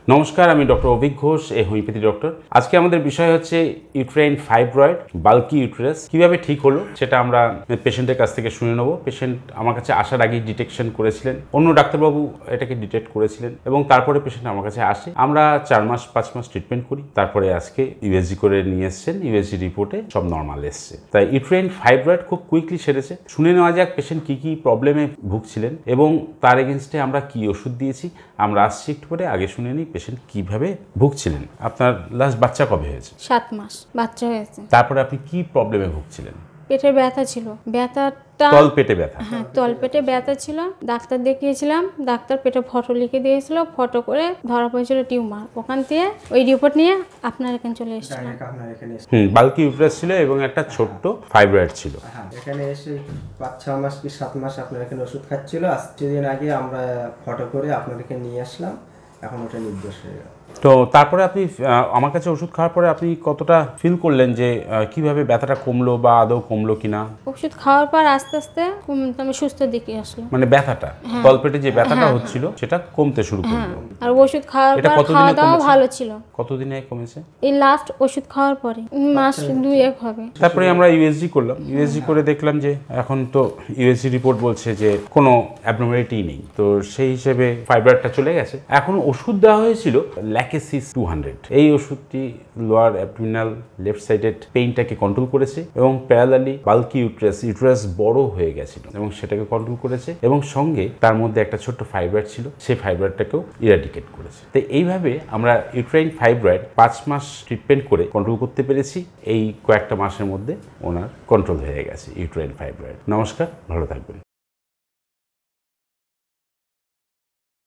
নমস্কার, আমি ডক্টর অভিক ঘোষ, এই হোমিওপ্যাথি ডক্টর। আজকে আমাদের বিষয় হচ্ছে ইউট্রাইন ফাইব্রয়েড, বাল্কি ইউটেরাস কিভাবে ঠিক হলো সেটা আমরা পেশেন্টের কাছ থেকে শুনে নেব। পেশেন্ট আমার কাছে আসার আগেই ডিটেকশন করেছিলেন, অন্য ডাক্তারবাবু এটাকে ডিটেক্ট করেছিলেন এবং তারপরে পেশেন্ট আমার কাছে আসে। আমরা 4 মাস 5 মাস ট্রিটমেন্ট করি, তারপরে আজকে ইউএসজি করে নিয়ে এসছেন। ইউএসজি রিপোর্টে সব নর্মাল এসছে, তাই ইউট্রাইন ফাইব্রয়েড খুব কুইকলি সেরেছে। শুনে নেওয়া যাক পেশেন্ট কি কি প্রবলেমে ভুগছিলেন এবং তার এগেনস্টে আমরা কি ওষুধ দিয়েছি। আমরা আসছি একটু পরে, আগে শুনে নিই পেশেন্ট কিভাবে ভুগছিলেন। আপনার লাস্ট বাচ্চা কবে হয়েছে? 7 মাস বাচ্চা হয়েছে। তারপরে আপনি কি প্রবলেমে ভুগছিলেন? পেটে ব্যথা ছিল, ব্যথাটা তল পেটে ব্যথা। হ্যাঁ, তল পেটে ব্যথা ছিল। ডাক্তার দেখিয়েছিলাম, ডাক্তার পেটে ফটো লিখে দিয়েছিল, ফটো করে ধরা পড়েছিল টিউমার। ওখান থেকে ওই রিপোর্ট নিয়ে আপনার এখানে চলে এসেছিলাম। বাল্কি ইউটেরাস ছিল এবং একটা ছোট্ট ফাইব্রয়েড ছিল। এখানে এসে 5-6 মাস কি 7 মাস আপনার এখানে ওষুধ খাচ্ছিল। আজ কিছুদিন আগে আমরা ফটো করে আপনাদেরকে নিয়ে আসলাম, এখন ওটা নির্দোষ হয়ে গেল। তো তারপরে আপনি আমার কাছে ওষুধ খাওয়ার পরে আপনি কতটা ফিল করলেন যে কিভাবে ব্যথাটা কমলো বা আদৌ কমলো কিনা? ওষুধ খাওয়ার পর আস্তে আস্তে আমি সুস্থ দিকে আসলাম। মানে ব্যথাটা, তলপেটে যে ব্যথাটা হচ্ছিল সেটা কমতে শুরু করলো। আর ওষুধ খাওয়ার পর খাওয়া দাওয়া ভালো ছিল। কতদিনে কমেছে? এই লাস্ট ওষুধ খাওয়ার পরে মাস 2-1 হবে। তারপরে আমরা ইউএসজি করলাম। ইউএসজি করে দেখলাম যে এখন তো ইউএসজি রিপোর্ট বলছে যে কোনো অ্যাবনর্মালিটি নেই, তো সেই হিসেবে ফাইব্রয়েডটা চলে গেছে। এখন ওষুধ দেওয়া হয়েছিল ল্যাকেসিস 200। এই ওষুধটি লোয়ার অ্যাবডোমিনাল লেফট সাইডের পেইনটাকে কন্ট্রোল করেছে এবং প্যারালালি বাল্কি ইউটেরাস বড় হয়ে গেছিল এবং সেটাকে কন্ট্রোল করেছে এবং সঙ্গে তার মধ্যে একটা ছোট্ট ফাইব্রয়েড ছিল, সেই ফাইব্রয়েডটাকেও ইরাডিকেট করেছে। তো এইভাবে আমরা ইউট্রাইন ফাইব্রয়েড 5 মাস ট্রিটমেন্ট করে কন্ট্রোল করতে পেরেছি। এই কয়েকটা মাসের মধ্যে ওনার কন্ট্রোল হয়ে গেছে ইউট্রাইন ফাইব্রয়েড। নমস্কার, ভালো থাকবেন।